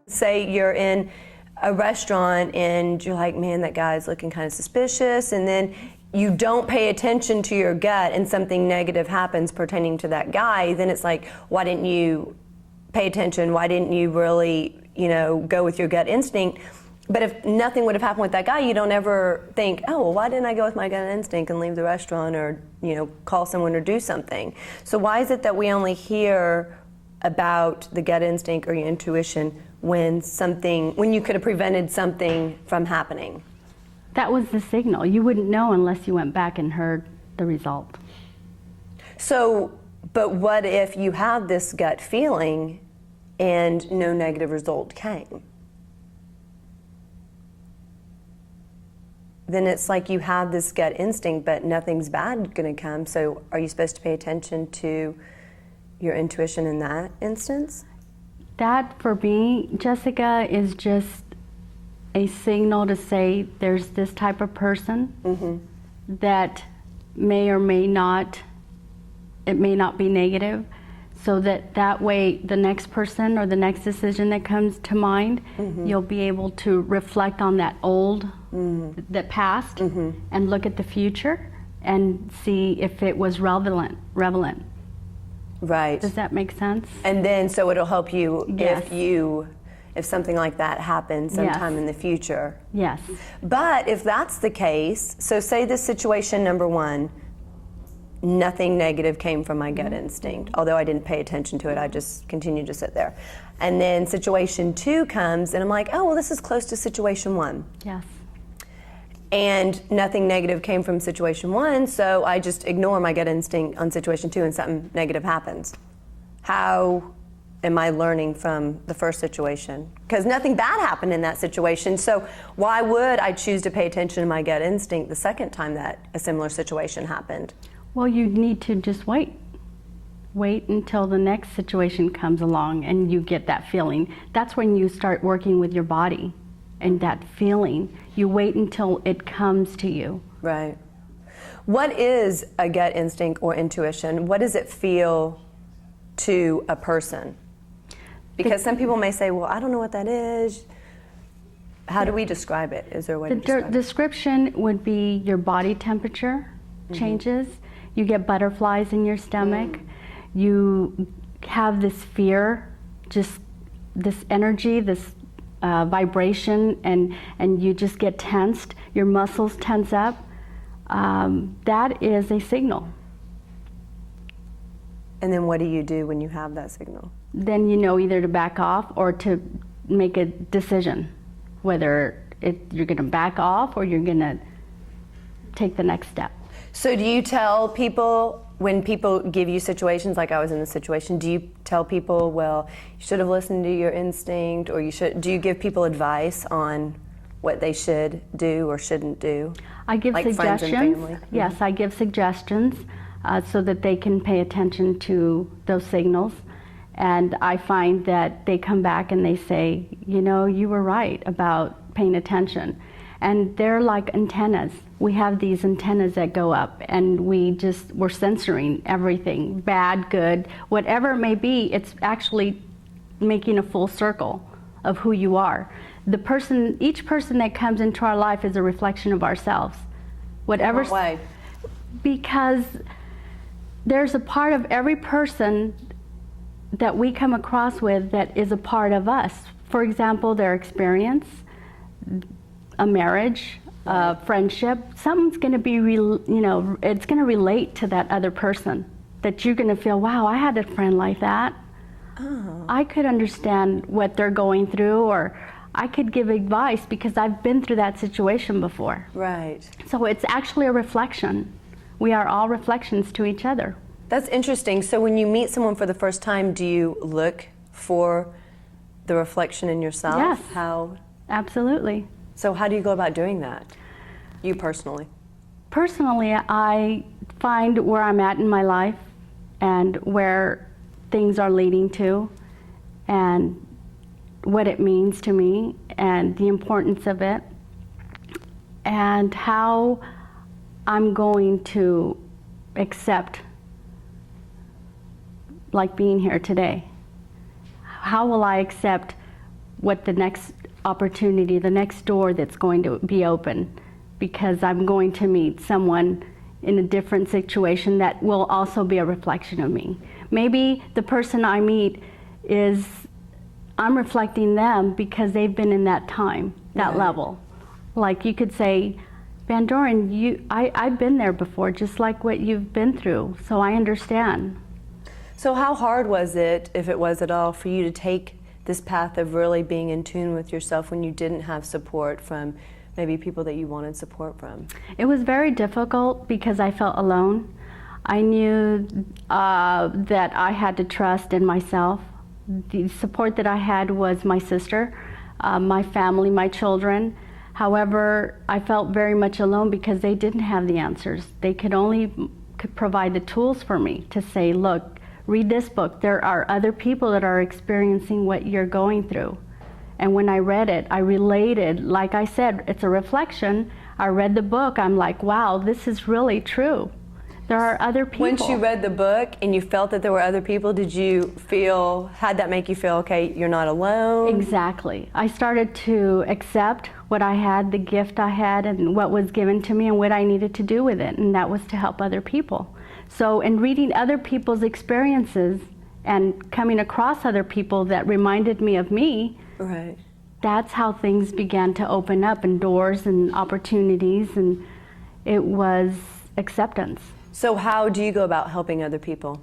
Say you're in a restaurant and you're like, man, that guy's looking kind of suspicious, and then you don't pay attention to your gut and something negative happens pertaining to that guy, then it's like, why didn't you pay attention? Why didn't you really, go with your gut instinct? But if nothing would have happened with that guy, you don't ever think, oh, well, why didn't I go with my gut instinct and leave the restaurant or, call someone or do something? So why is it that we only hear about the gut instinct or your intuition when you could have prevented something from happening? That was the signal. You wouldn't know unless you went back and heard the result. So, but what if you have this gut feeling and no negative result came? Then it's like you have this gut instinct, but nothing's bad going to come. So are you supposed to pay attention to your intuition in that instance? That, for me, Jessica, is just a signal to say there's this type of person that may or may not, it may not be negative, so that way the next person or the next decision that comes to mind, you'll be able to reflect on that that past, and look at the future and see if it was relevant. Right. Does that make sense? And then, so it'll help you Yes. if something like that happens sometime in the future. Yes. But if that's the case, so say this situation number one, nothing negative came from my gut instinct, although I didn't pay attention to it, I just continued to sit there. And then situation two comes, and I'm like, oh, well, this is close to situation one. Yes. And nothing negative came from situation one, so I just ignore my gut instinct on situation two and something negative happens. How am I learning from the first situation? Because nothing bad happened in that situation, so why would I choose to pay attention to my gut instinct the second time that a similar situation happened? Well, you need to just wait. Wait until the next situation comes along and you get that feeling. That's when you start working with your body and that feeling. You wait until it comes to you. Right. What is a gut instinct or intuition? What does it feel to a person? Because some people may say, well, I don't know what that is. How do we describe it? Is there a way to describe it? The description would be your body temperature changes. You get butterflies in your stomach. You have this fear, just this energy, this vibration, and you just get tensed. Your muscles tense up. That is a signal. And then what do you do when you have that signal? Then you know either to back off or to make a decision, whether you're going to back off or you're going to take the next step. So do you tell people, when people give you situations, like I was in this situation, do you tell people, well, you should have listened to your instinct, or do you give people advice on what they should do or shouldn't do? I give like suggestions. Friends and family? Yes, I give suggestions so that they can pay attention to those signals. And I find that they come back and they say, you were right about paying attention. And they're like antennas. We have these antennas that go up, and we're censoring everything, bad, good, whatever it may be. It's actually making a full circle of who you are. Each person that comes into our life is a reflection of ourselves. Whatever. What way? Because there's a part of every person that we come across with that is a part of us. For example, their experience, a marriage, a friendship, something's going to be, it's going to relate to that other person. That you're going to feel, wow, I had a friend like that. Oh. I could understand what they're going through, or I could give advice because I've been through that situation before. Right. So it's actually a reflection. We are all reflections to each other. That's interesting. So when you meet someone for the first time, do you look for the reflection in yourself? Yes. How? Absolutely. So how do you go about doing that, you personally? Personally, I find where I'm at in my life and where things are leading to and what it means to me and the importance of it and how I'm going to accept, like being here today. How will I accept what the next opportunity, the next door that's going to be open, because I'm going to meet someone in a different situation that will also be a reflection of me. Maybe the person I meet is, I'm reflecting them because they've been in that time, that level. Like you could say, Van Doren, I've been there before, just like what you've been through, so I understand. So how hard was it, if it was at all, for you to take this path of really being in tune with yourself when you didn't have support from maybe people that you wanted support from? It was very difficult because I felt alone. I knew that I had to trust in myself. The support that I had was my sister, my family, my children. However, I felt very much alone because they didn't have the answers. They could provide the tools for me to say, look, read this book. There are other people that are experiencing what you're going through. And when I read it, I related. Like I said, it's a reflection. I read the book. I'm like, wow, this is really true. There are other people. Once you read the book and you felt that there were other people, had that make you feel, okay, you're not alone? Exactly. I started to accept what I had, the gift I had, and what was given to me and what I needed to do with it, and that was to help other people. So in reading other people's experiences and coming across other people that reminded me of me, right, that's how things began to open up, and doors and opportunities, and it was acceptance. So how do you go about helping other people?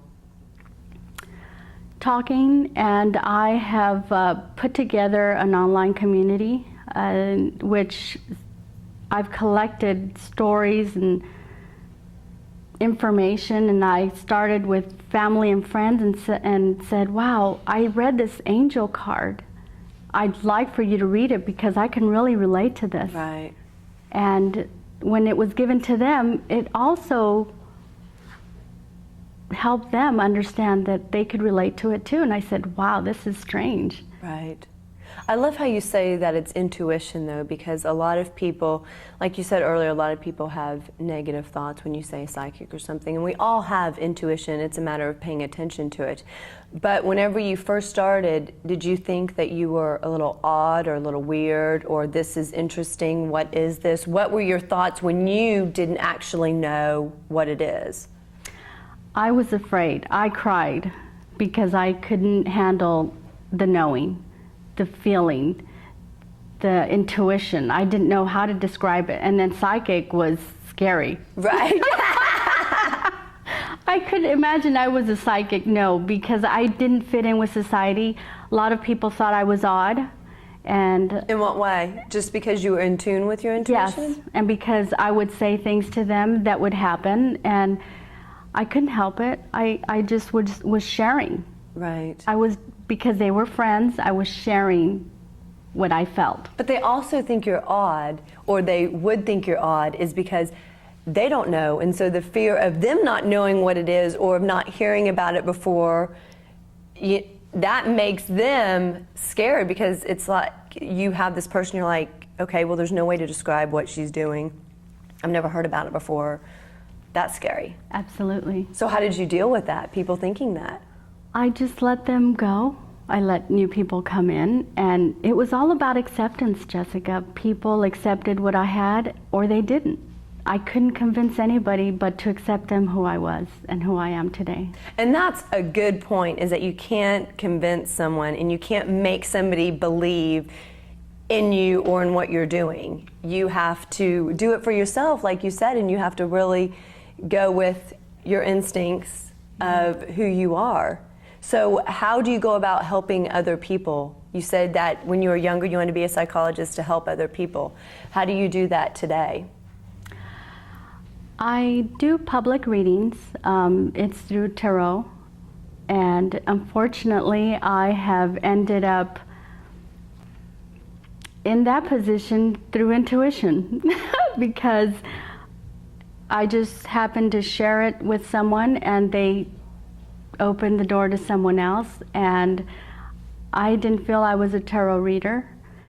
Talking, and I have put together an online community which I've collected stories and information, and I started with family and friends and said, wow, I read this angel card. I'd like for you to read it because I can really relate to this. Right. And when it was given to them, it also helped them understand that they could relate to it too. And I said, wow, this is strange. Right. I love how you say that it's intuition, though, because a lot of people, like you said earlier, a lot of people have negative thoughts when you say psychic or something, and we all have intuition. It's a matter of paying attention to it. But whenever you first started, did you think that you were a little odd or a little weird, or this is interesting, what is this? What were your thoughts when you didn't actually know what it is? I was afraid. I cried because I couldn't handle the knowing, the feeling, the intuition. I didn't know how to describe it. And then psychic was scary. Right. I couldn't imagine I was a psychic, no, because I didn't fit in with society. A lot of people thought I was odd. And in what way? Just because you were in tune with your intuition? Yes, and because I would say things to them that would happen, and I couldn't help it. I just was sharing. Right. Because they were friends, I was sharing what I felt. But they also think you're odd, or they would think you're odd, is because they don't know. And so the fear of them not knowing what it is, or of not hearing about it before, that makes them scared, because it's like you have this person, you're like, okay, well, there's no way to describe what she's doing. I've never heard about it before. That's scary. Absolutely. So how did you deal with that, people thinking that? I just let them go. I let new people come in, and it was all about acceptance, Jessica. People accepted what I had, or they didn't. I couldn't convince anybody but to accept them who I was and who I am today. And that's a good point, is that you can't convince someone, and you can't make somebody believe in you or in what you're doing. You have to do it for yourself, like you said, and you have to really go with your instincts of who you are. So how do you go about helping other people? You said that when you were younger you wanted to be a psychologist to help other people. How do you do that today? I do public readings. It's through tarot. And unfortunately, I have ended up in that position through intuition because I just happened to share it with someone, and they opened the door to someone else, and I didn't feel I was a tarot reader.